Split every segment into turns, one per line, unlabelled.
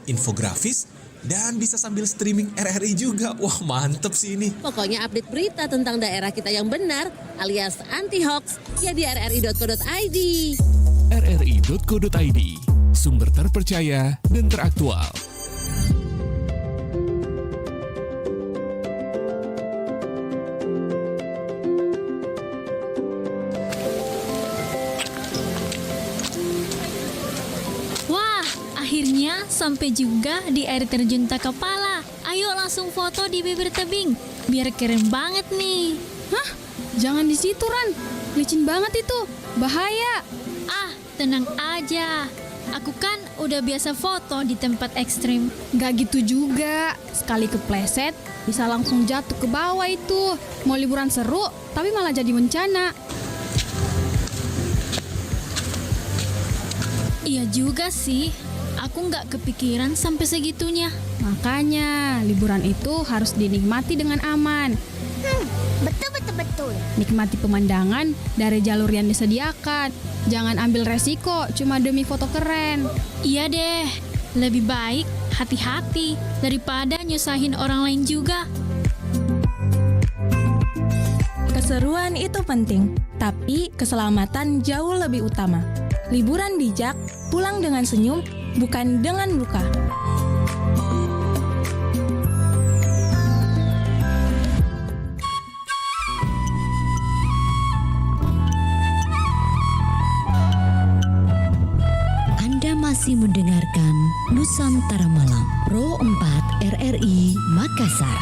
infografis, dan bisa sambil streaming RRI juga. Wah, mantep sih ini.
Pokoknya update berita tentang daerah kita yang benar alias anti-hoax ya di rri.co.id.
rri.co.id, sumber terpercaya dan teraktual.
Wah, akhirnya sampai juga di air terjun Takapala. Ayo langsung foto di bibir tebing, biar keren banget nih.
Hah? Jangan di situ, Ran. Licin banget itu. Bahaya.
Ah, tenang aja. Aku kan udah biasa foto di tempat ekstrim.
Gak gitu juga. Sekali kepleset, bisa langsung jatuh ke bawah itu. Mau liburan seru, tapi malah jadi bencana.
Iya juga sih. Aku nggak kepikiran sampai segitunya.
Makanya, liburan itu harus dinikmati dengan aman.
Betul.
Nikmati pemandangan dari jalur yang disediakan. Jangan ambil resiko cuma demi foto keren.
Iya deh, lebih baik hati-hati daripada nyusahin orang lain juga.
Keseruan itu penting, tapi keselamatan jauh lebih utama. Liburan bijak, pulang dengan senyum, bukan dengan luka.
Anda masih mendengarkan Nusantara Malam, Pro 4 RRI Makassar.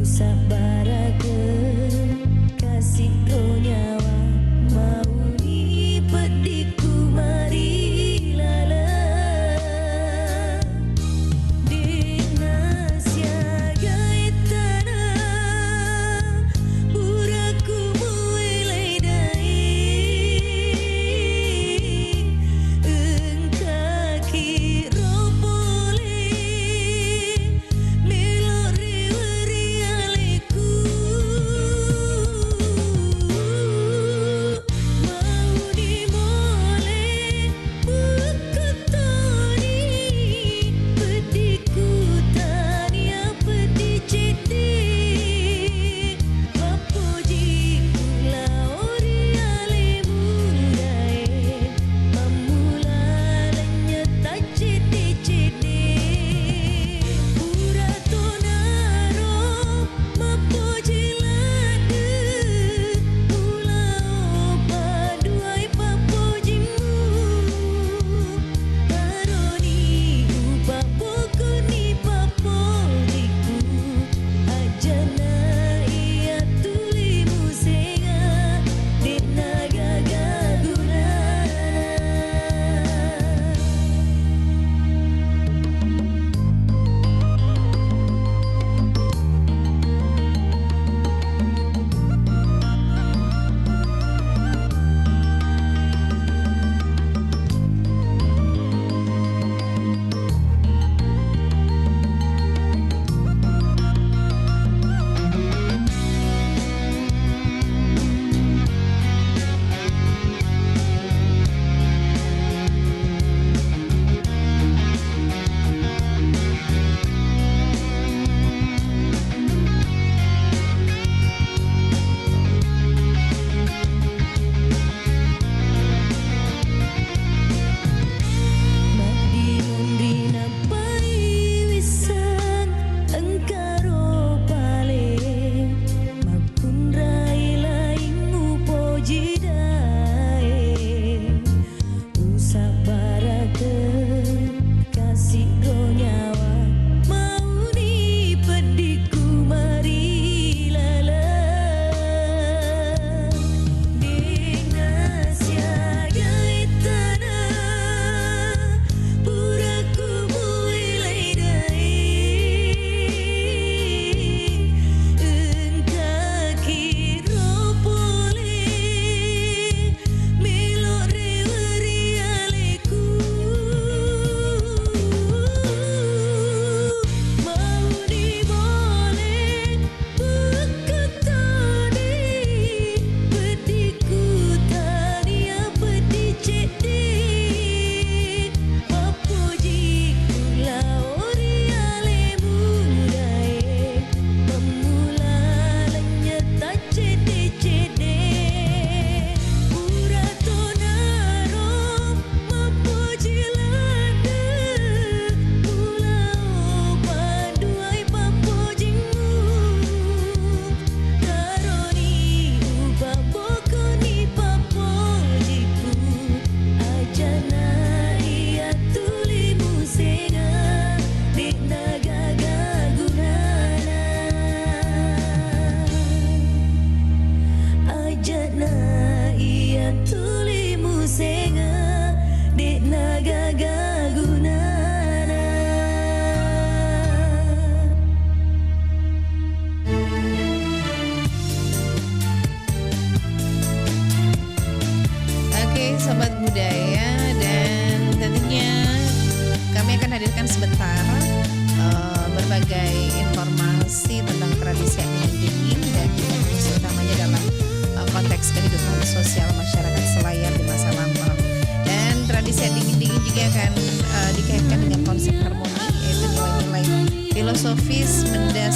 Sabara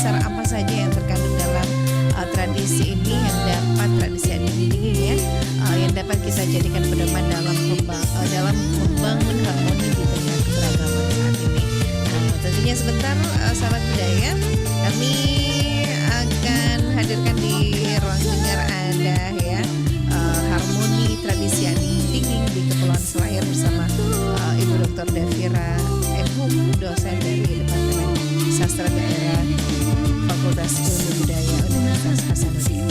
dasar apa saja yang terkandung dalam tradisi ini yang dapat tradisi ini ya, yang dapat kita jadikan pedoman dalam membangun harmoni di tengah keberagaman saat ini. Nah, tentunya sebentar sahabat budaya, kami akan hadirkan di ruang dengar Anda ya, harmoni tradisi Dingding di Kepulauan Selayar bersama Ibu Dr. Davira Enhum, dosen dari Departemen Sastra Daerah Fakultas Ilmu Budaya Universitas Hasanuddin.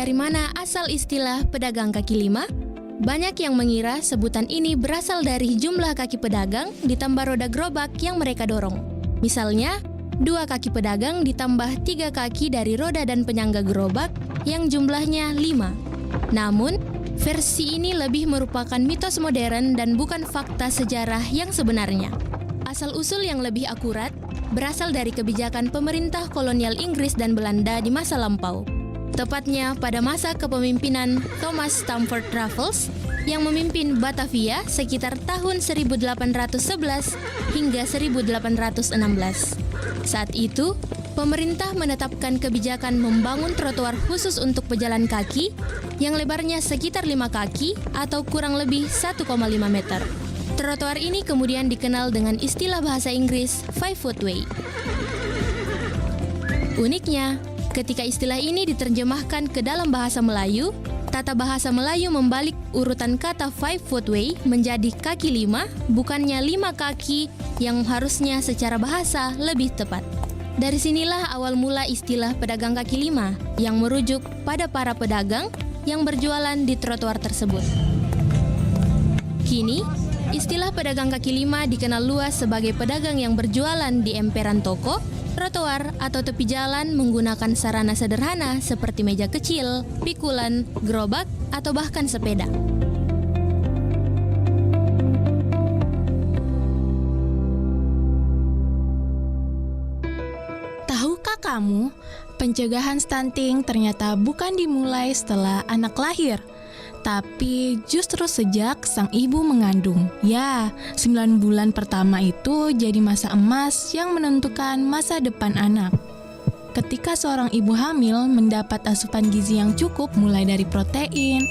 Dari mana asal istilah pedagang kaki lima? Banyak yang mengira sebutan ini berasal dari jumlah kaki pedagang ditambah roda gerobak yang mereka dorong. Misalnya, 2 kaki pedagang ditambah 3 kaki dari roda dan penyangga gerobak yang jumlahnya 5. Namun, versi ini lebih merupakan mitos modern dan bukan fakta sejarah yang sebenarnya. Asal-usul yang lebih akurat berasal dari kebijakan pemerintah kolonial Inggris dan Belanda di masa lampau. Tepatnya pada masa kepemimpinan Thomas Stamford Raffles yang memimpin Batavia sekitar tahun 1811 hingga 1816. Saat itu, pemerintah menetapkan kebijakan membangun trotoar khusus untuk pejalan kaki yang lebarnya sekitar 5 kaki atau kurang lebih 1,5 meter. Trotoar ini kemudian dikenal dengan istilah bahasa Inggris Five Footway. Uniknya, ketika istilah ini diterjemahkan ke dalam bahasa Melayu, tata bahasa Melayu membalik urutan kata five footway menjadi kaki 5, bukannya 5 kaki yang harusnya secara bahasa lebih tepat. Dari sinilah awal mula istilah pedagang kaki 5 yang merujuk pada para pedagang yang berjualan di trotoar tersebut. Kini, istilah pedagang kaki 5 dikenal luas sebagai pedagang yang berjualan di emperan toko, trotoar, atau tepi jalan menggunakan sarana sederhana seperti meja kecil, pikulan, gerobak, atau bahkan sepeda.
Tahukah kamu, pencegahan stunting ternyata bukan dimulai setelah anak lahir, tapi justru sejak sang ibu mengandung. Ya, 9 bulan pertama itu jadi masa emas yang menentukan masa depan anak. Ketika seorang ibu hamil mendapat asupan gizi yang cukup mulai dari protein,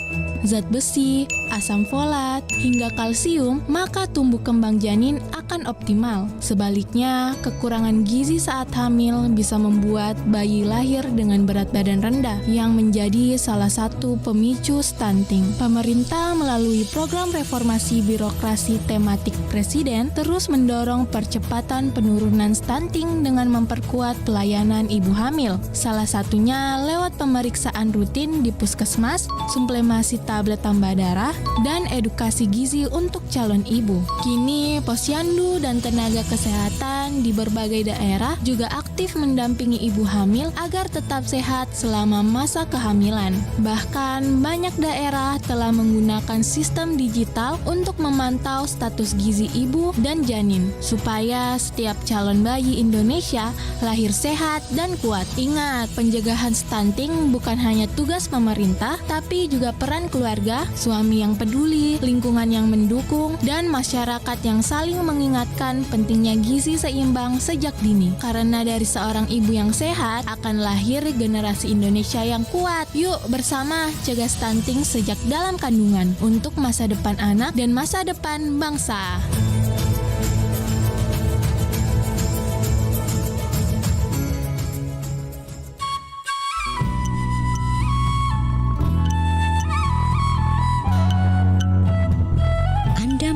zat besi, asam folat, hingga kalsium, maka tumbuh kembang janin akan optimal. Sebaliknya, kekurangan gizi saat hamil bisa membuat bayi lahir dengan berat badan rendah yang menjadi salah satu pemicu stunting. Pemerintah melalui program reformasi birokrasi tematik Presiden terus mendorong percepatan penurunan stunting dengan memperkuat pelayanan ibu hamil. Salah satunya lewat pemeriksaan rutin di puskesmas, suplemasi tablet tambah darah, dan edukasi gizi untuk calon ibu. Kini, posyandu dan tenaga kesehatan di berbagai daerah juga aktif mendampingi ibu hamil agar tetap sehat selama masa kehamilan. Bahkan, banyak daerah telah menggunakan sistem digital untuk memantau status gizi ibu dan janin, supaya setiap calon bayi Indonesia lahir sehat dan kuat. Ingat, pencegahan stunting bukan hanya tugas pemerintah, tapi juga peran keluarga, suami yang peduli, lingkungan yang mendukung, dan masyarakat yang saling mengingatkan pentingnya gizi seimbang sejak dini. Karena dari seorang ibu yang sehat akan lahir generasi Indonesia yang kuat. Yuk bersama cegah stunting sejak dalam kandungan untuk masa depan anak dan masa depan bangsa.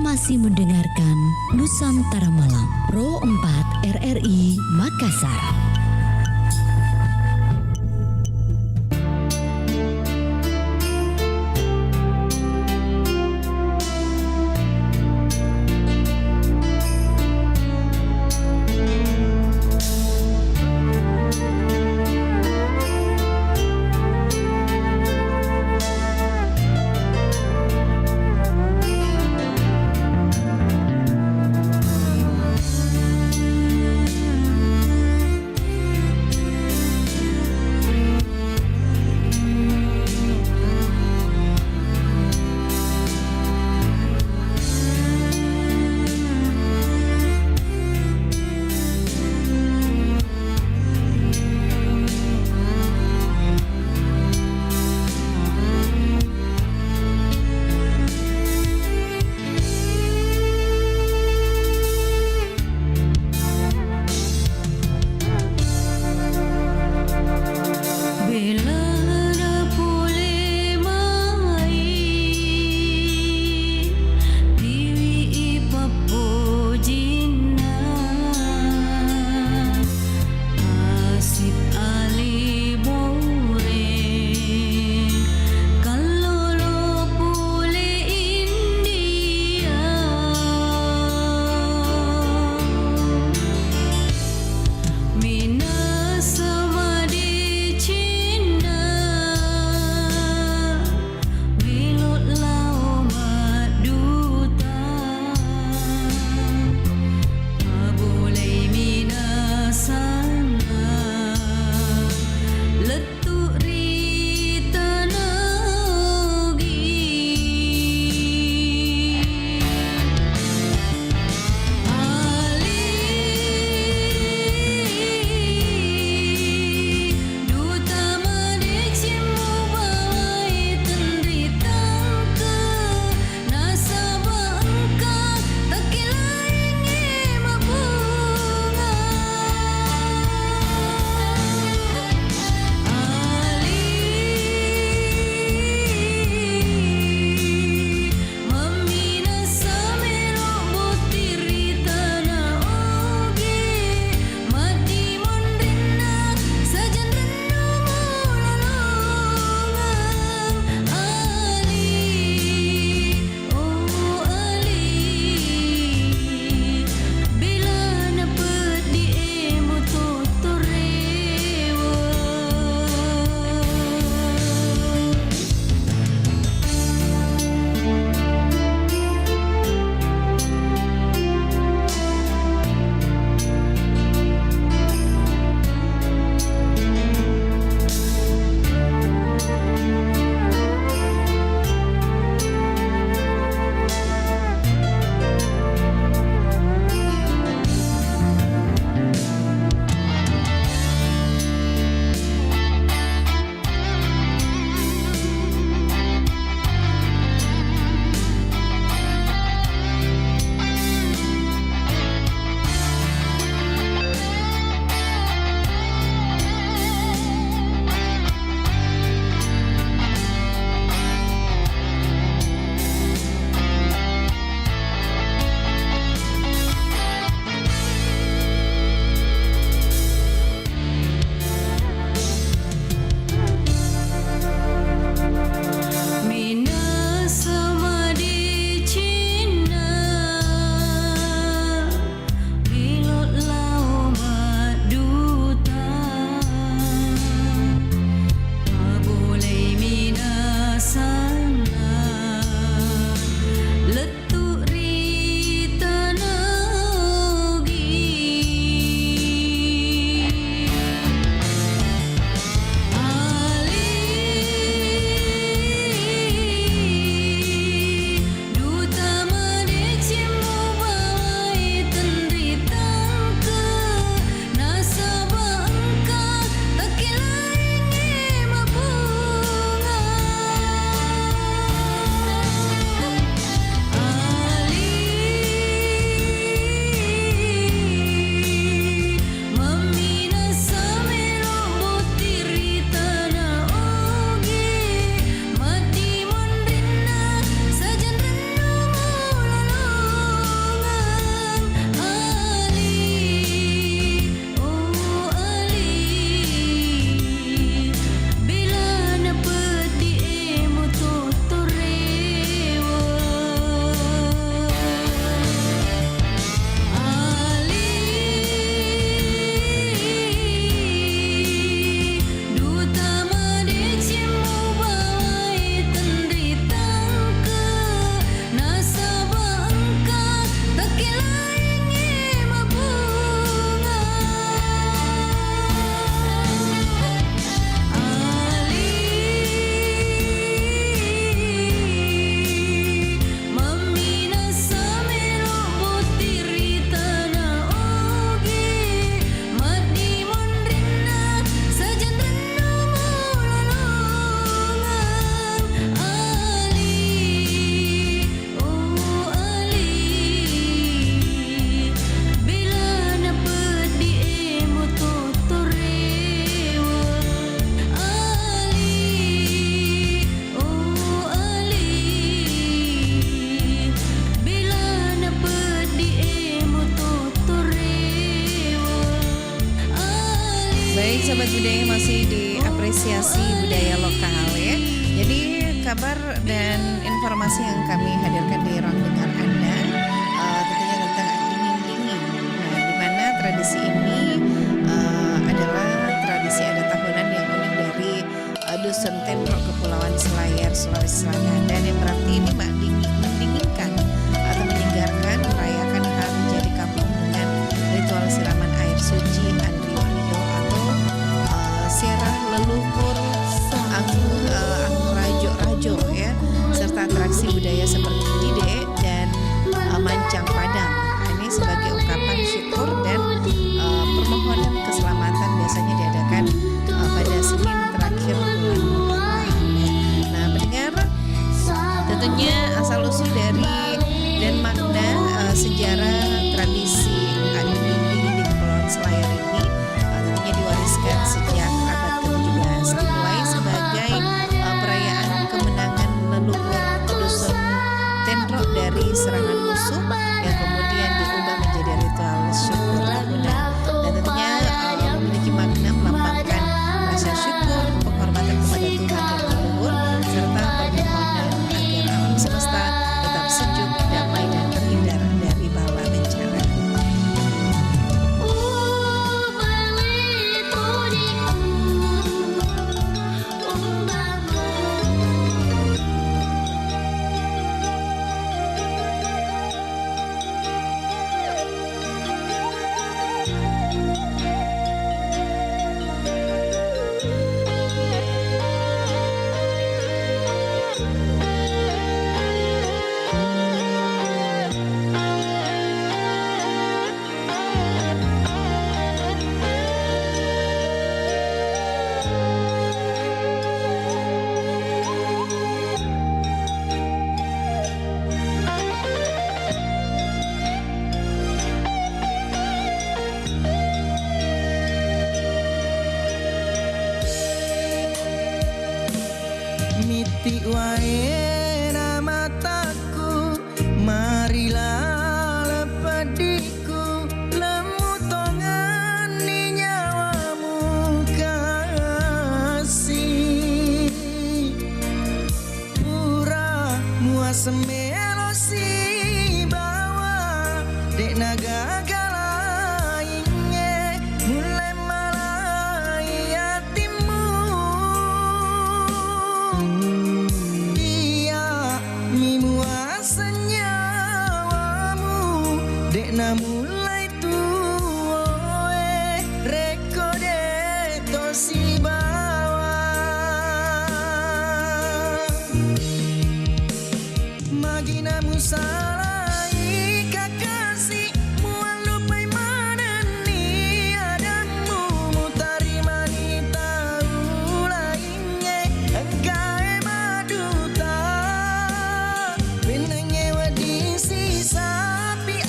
Masih mendengarkan Nusantara Malam Pro 4 RRI Makassar.
Baik, Sobat Budaya, masih diapresiasi budaya lokal ya. Jadi kabar dan informasi yang kami hadirkan di ruang dengar Anda tentunya tentang dingin-dingin. Nah, di mana tradisi ini adalah tradisi adat tahunan yang unik dari Dusun Tendro Kepulauan Selayar, Sulawesi Selatan, dan yang berarti ini mendinginkan atau menyegarkan merayakan hari jadi kampung dengan ritual siraman air suci Andri Wario atau siarah leluhur rajo ya, serta atraksi budaya seperti Dide dan Mancang Padang. Ini sebagai ungkapan syukur dan permohonan keselamatan biasanya diadakan pada Senin terakhir bulan Muharram. Nah, pendengar, tentunya asal usul dari dan makna sejarah tradisi adu dinding di Kepulauan Selayar ini tentunya diwariskan sejak abad ke-17, dimulai sebagai perayaan kemenangan leluhur Dusun Tendro dari serangan musuh yang kemudian diubah menjadi ritual syukur tahunan, dan tentunya memiliki makna melambangkan rasa syukur, penghormatan kepada Tuhan dan leluhur, serta permohonan agar alam semesta tetap sejuk, damai, dan terhindar dari bala bencana.
Miti wae mataku, marilah lepadiku, lemu tongan ni nyawamu kasih. Pura muaseme elosi bawa dek naga galainge mulai malai hatimu. Na mulai tuoe rekode tosi bawa magina musalai kakasi mual lupai manani adamu mutari manita ulainge engkae maduta benenge wadisi sapi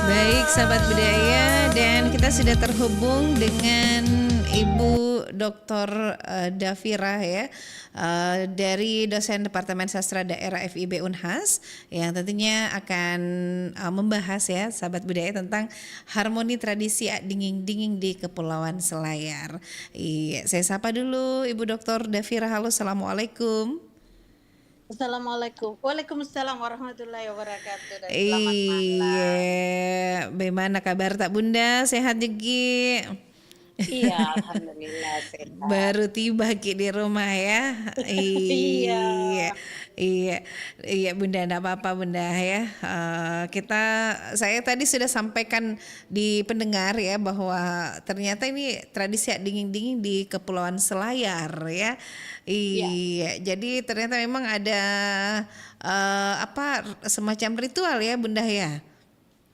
Baik, sahabat budaya, dan kita sudah terhubung dengan Ibu Dr. Dafira ya, dari dosen Departemen Sastra Daerah FIB Unhas, yang tentunya akan membahas ya sahabat budaya tentang harmoni tradisi dinging-dinging di Kepulauan Selayar. Saya sapa dulu Ibu Dr. Dafira. Halo, assalamualaikum.
Assalamualaikum. Waalaikumsalam warahmatullahi wabarakatuh. Dan selamat malam.
Bagaimana kabar tak Bunda? Sehat juga?
Iya, alhamdulillah sehat.
Baru tiba Ki di rumah ya.
Iya.
Iya, iya Bunda, enggak apa-apa Bunda ya. Saya tadi sudah sampaikan di pendengar ya bahwa ternyata ini tradisi dingin-dingin di Kepulauan Selayar ya. Iya, jadi ternyata memang ada semacam ritual ya Bunda ya.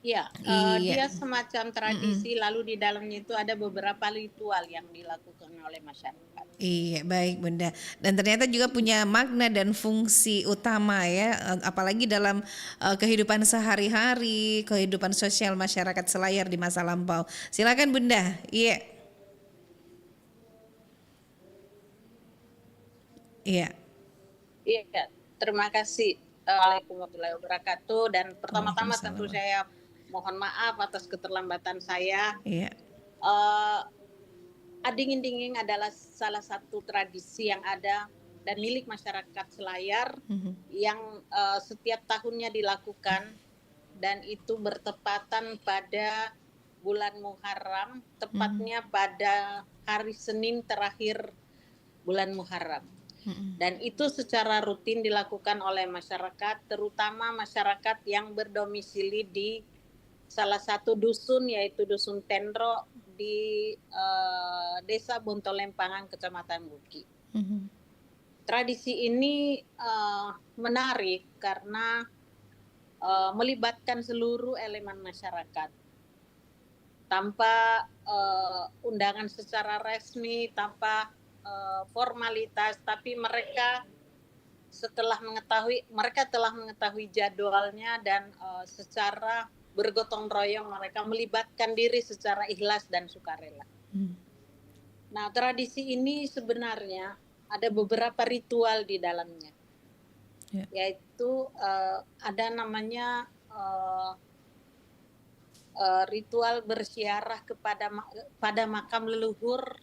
Iya, dia
Iya.
semacam tradisi, lalu di dalamnya itu ada beberapa ritual yang dilakukan oleh masyarakat.
Iya, baik Bunda. Dan ternyata juga punya makna dan fungsi utama ya, apalagi dalam kehidupan sehari-hari, kehidupan sosial masyarakat Selayar di masa lampau. Silakan Bunda. Iya. Iya.
Iya, terima kasih. Waalaikumsalam warahmatullahi wabarakatuh. Dan pertama-tama tentu saya mohon maaf atas keterlambatan saya.
Iya.
Adingin-dingin adalah salah satu tradisi yang ada dan milik masyarakat Selayar yang setiap tahunnya dilakukan, dan itu bertepatan pada bulan Muharram, tepatnya pada hari Senin terakhir bulan Muharram. Dan itu secara rutin dilakukan oleh masyarakat, terutama masyarakat yang berdomisili di salah satu dusun, yaitu Dusun Tendro di Desa Bontolempangan, Kecamatan Buki. Tradisi ini menarik karena melibatkan seluruh elemen masyarakat. Tanpa undangan secara resmi, tanpa formalitas, tapi mereka telah mengetahui jadwalnya dan secara bergotong royong mereka melibatkan diri secara ikhlas dan sukarela. Nah, tradisi ini sebenarnya ada beberapa ritual di dalamnya, yaitu ada namanya ritual berziarah pada makam leluhur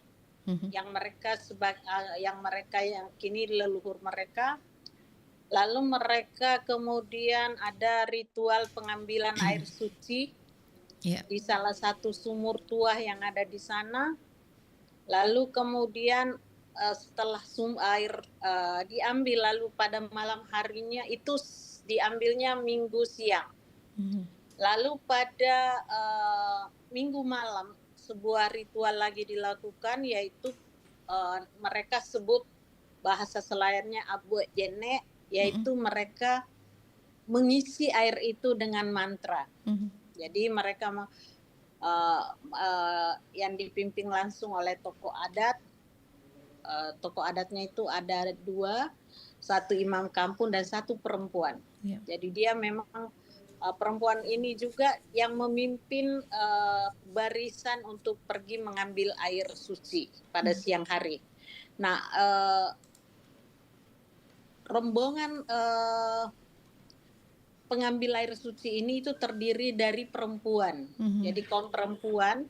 yang mereka yakini leluhur mereka. Lalu mereka kemudian ada ritual pengambilan air suci di salah satu sumur tuah yang ada di sana. Lalu kemudian setelah air diambil, lalu pada malam harinya itu diambilnya Minggu siang. Lalu pada Minggu malam sebuah ritual lagi dilakukan, yaitu mereka sebut bahasa Selayarnya Abu Jene, yaitu mereka mengisi air itu dengan mantra. Jadi mereka yang dipimpin langsung oleh tokoh adat. Tokoh adatnya itu ada 2, satu imam kampung dan satu perempuan. Jadi dia memang perempuan ini juga yang memimpin barisan untuk pergi mengambil air suci pada siang hari. Nah, rombongan pengambil air suci ini itu terdiri dari perempuan. Jadi kaum perempuan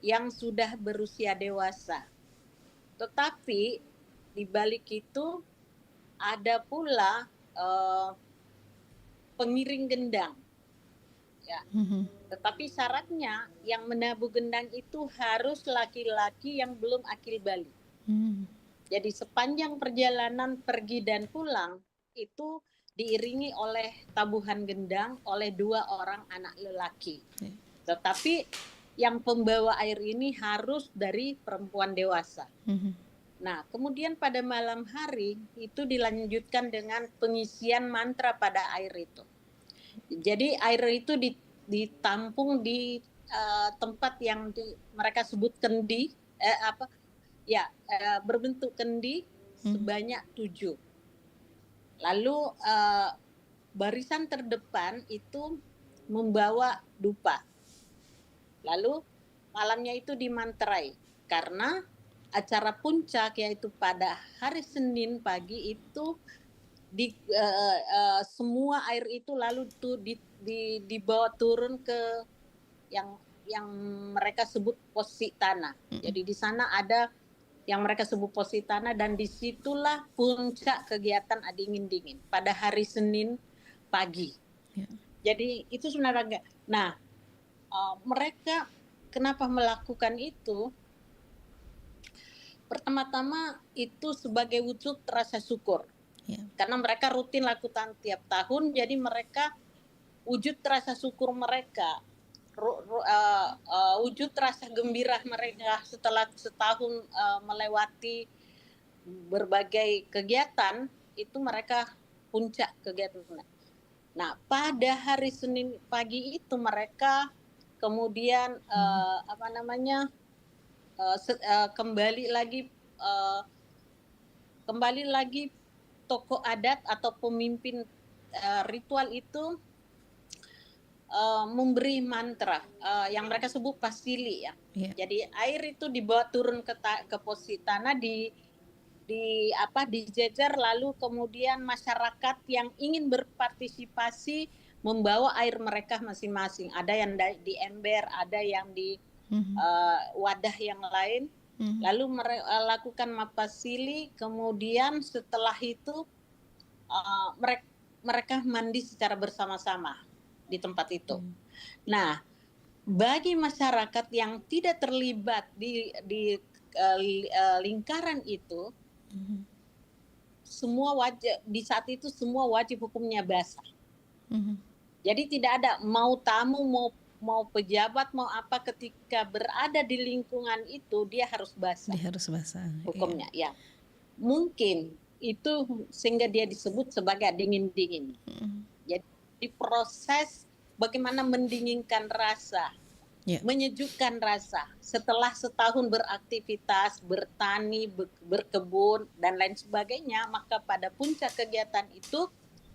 yang sudah berusia dewasa. Tetapi di balik itu ada pula pengiring gendang. Ya. Tetapi syaratnya yang menabuh gendang itu harus laki-laki yang belum akil balik. Jadi sepanjang perjalanan pergi dan pulang itu diiringi oleh tabuhan gendang oleh 2 orang anak lelaki. Tetapi yang pembawa air ini harus dari perempuan dewasa. Nah, kemudian pada malam hari itu dilanjutkan dengan pengisian mantra pada air itu. Jadi air itu ditampung di tempat yang mereka sebut kendi, berbentuk kendi sebanyak 7. Lalu barisan terdepan itu membawa dupa. Lalu malamnya itu dimantrai karena acara puncak yaitu pada hari Senin pagi itu semua air itu lalu dibawa turun ke yang mereka sebut posi tanah. Jadi di sana ada yang mereka sebut posi tanah, dan disitulah puncak kegiatan adingin-dingin pada hari Senin pagi. Jadi itu sebenarnya. Nah, mereka kenapa melakukan itu? Pertama-tama itu sebagai wujud rasa syukur. Karena mereka rutin lakukan tiap tahun, jadi mereka wujud rasa syukur mereka, wujud rasa gembira mereka setelah setahun melewati berbagai kegiatan, itu mereka puncak kegiatan. Nah, pada hari Senin pagi itu mereka kemudian kembali lagi tokoh adat atau pemimpin ritual itu memberi mantra yang mereka sebut pasili ya. Jadi air itu dibawa turun ke posisi tanah, dijejer, lalu kemudian masyarakat yang ingin berpartisipasi membawa air mereka masing-masing. Ada yang di ember, ada yang di wadah yang lain. Lalu lakukan mapasili, kemudian setelah itu mereka mandi secara bersama-sama di tempat itu. Nah, bagi masyarakat yang tidak terlibat di lingkaran itu, semua di saat itu semua wajib hukumnya basah. Jadi tidak ada mau tamu, mau pejabat, mau apa, ketika berada di lingkungan itu dia harus basah.
Dia harus basah.
Hukumnya, ya. Mungkin itu sehingga dia disebut sebagai dingin-dingin. Jadi proses bagaimana mendinginkan rasa, menyejukkan rasa setelah setahun beraktivitas, bertani, berkebun dan lain sebagainya, maka pada puncak kegiatan itu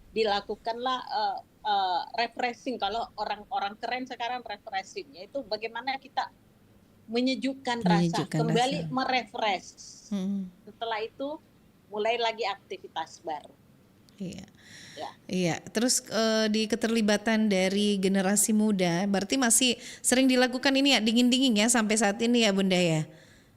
dilakukanlah refreshing. Kalau orang-orang keren sekarang refreshing, yaitu bagaimana kita menyejukkan rasa, kembali merefresh. Setelah itu mulai lagi aktivitas baru.
Iya. Terus di keterlibatan dari generasi muda, berarti masih sering dilakukan ini ya, dingin-dingin ya sampai saat ini ya Bunda ya?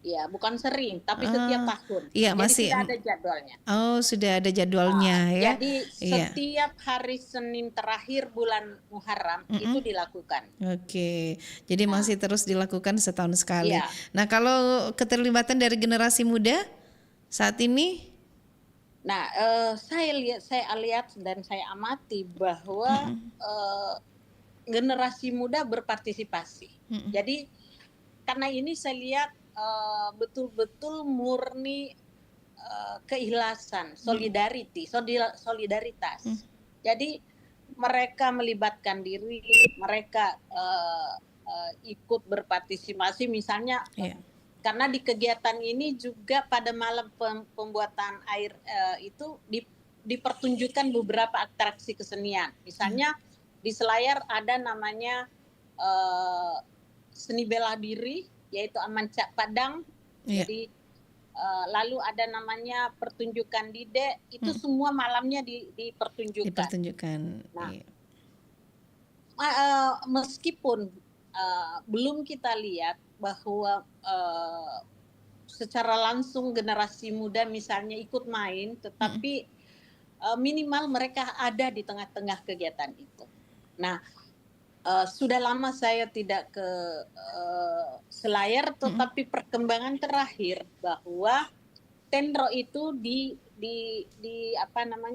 Iya, bukan sering, tapi setiap tahun.
Iya,
jadi
masih
sudah ada jadwalnya.
Oh, sudah ada jadwalnya ya.
Jadi setiap hari Senin terakhir bulan Muharram itu dilakukan.
Oke. Jadi masih terus dilakukan setahun sekali. Nah, kalau keterlibatan dari generasi muda saat ini?
Nah, saya lihat dan saya amati bahwa generasi muda berpartisipasi. Jadi karena ini saya lihat betul-betul murni keikhlasan, solidaritas. Jadi mereka melibatkan diri, mereka ikut berpartisipasi, misalnya. Karena di kegiatan ini juga pada malam pembuatan air itu dipertunjukkan beberapa atraksi kesenian. Misalnya di Selayar ada namanya seni bela diri, yaitu Aman Cak Padang. Jadi lalu ada namanya pertunjukan Dide, itu semua malamnya dipertunjukkan. Nah, meskipun belum kita lihat bahwa secara langsung generasi muda misalnya ikut main, tetapi minimal mereka ada di tengah-tengah kegiatan itu. Nah, sudah lama saya tidak ke Selayar, tetapi perkembangan terakhir bahwa Tenro itu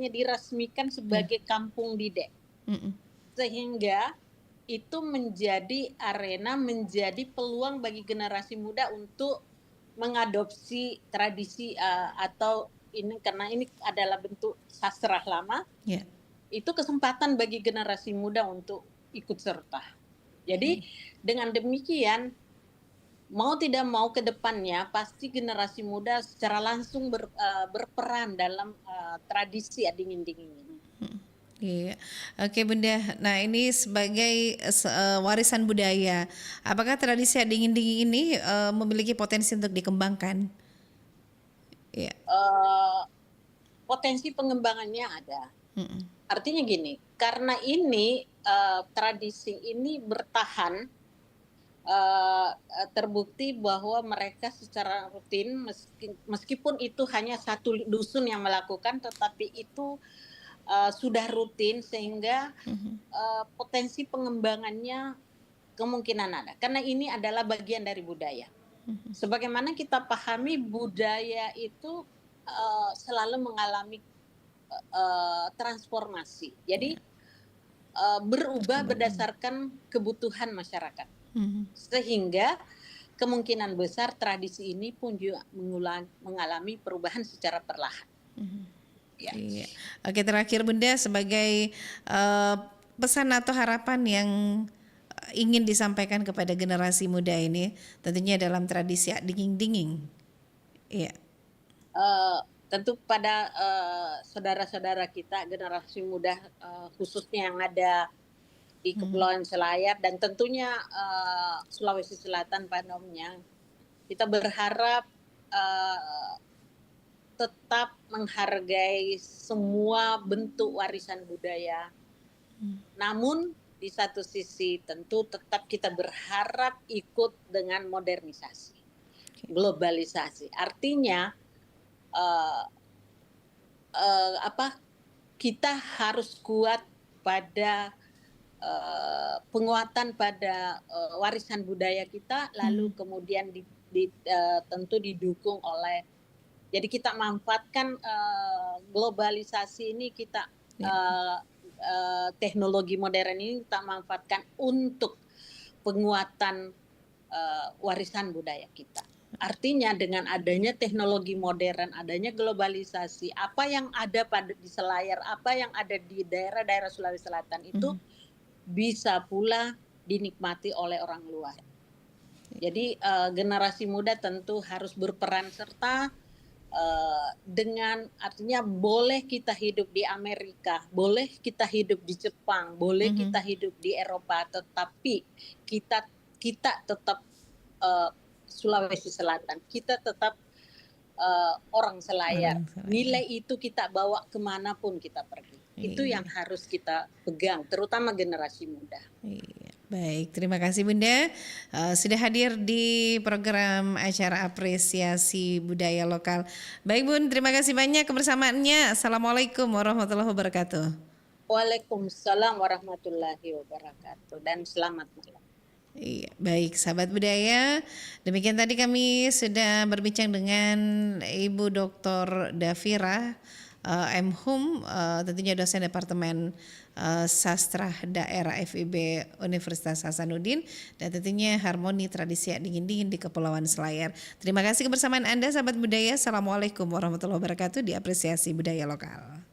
diresmikan sebagai kampung Dide, sehingga itu menjadi arena, menjadi peluang bagi generasi muda untuk mengadopsi tradisi atau ini, karena ini adalah bentuk sastra lama. Itu kesempatan bagi generasi muda untuk ikut serta. Jadi dengan demikian, mau tidak mau ke depannya pasti generasi muda secara langsung berperan dalam tradisi dingin-dingin ini.
Iya, oke Bunda. Nah ini sebagai warisan budaya, apakah tradisi dingin-dingin ini memiliki potensi untuk dikembangkan?
Potensi pengembangannya ada. Artinya gini, karena ini tradisi ini bertahan, terbukti bahwa mereka secara rutin, meskipun itu hanya satu dusun yang melakukan, tetapi itu sudah rutin, sehingga potensi pengembangannya kemungkinan ada. Karena ini adalah bagian dari budaya. Sebagaimana kita pahami, budaya itu selalu mengalami transformasi. Jadi berubah berdasarkan kebutuhan masyarakat. Sehingga kemungkinan besar tradisi ini pun juga mengalami perubahan secara perlahan. Ya.
Iya. Oke, terakhir Bunda, sebagai pesan atau harapan yang ingin disampaikan kepada generasi muda ini, tentunya dalam tradisi dinging-dinging. Iya.
Tentu pada saudara-saudara kita generasi muda khususnya yang ada di Kepulauan Selayar dan tentunya Sulawesi Selatan pada umumnya, kita berharap tetap menghargai semua bentuk warisan budaya. Namun di satu sisi tentu tetap kita berharap ikut dengan modernisasi, globalisasi. Artinya kita harus kuat pada penguatan pada warisan budaya kita, lalu kemudian tentu didukung oleh, jadi kita manfaatkan globalisasi ini, kita teknologi modern ini kita manfaatkan untuk penguatan warisan budaya kita. Artinya dengan adanya teknologi modern, adanya globalisasi, apa yang ada di Selayar, apa yang ada di daerah-daerah Sulawesi Selatan itu bisa pula dinikmati oleh orang luar. Jadi generasi muda tentu harus berperan serta dengan, artinya boleh kita hidup di Amerika, boleh kita hidup di Jepang, boleh kita hidup di Eropa, tetapi kita tetap Sulawesi Selatan, kita tetap orang Selayar. Nilai itu kita bawa kemanapun kita pergi. Itu yang harus kita pegang, terutama generasi muda.
Baik, terima kasih Bunda sudah hadir di program acara apresiasi budaya lokal. Baik Bun, terima kasih banyak kebersamaannya. Assalamualaikum warahmatullahi wabarakatuh.
Waalaikumsalam warahmatullahi wabarakatuh dan selamat malam.
Iya, baik sahabat budaya, demikian tadi kami sudah berbincang dengan Ibu Dr. Dafira M. Hum, tentunya dosen Departemen Sastra Daerah FIB Universitas Hasanuddin, dan tentunya harmoni tradisi dingin-dingin di Kepulauan Selayar. Terima kasih kebersamaan Anda sahabat budaya. Assalamualaikum warahmatullahi wabarakatuh di apresiasi budaya lokal.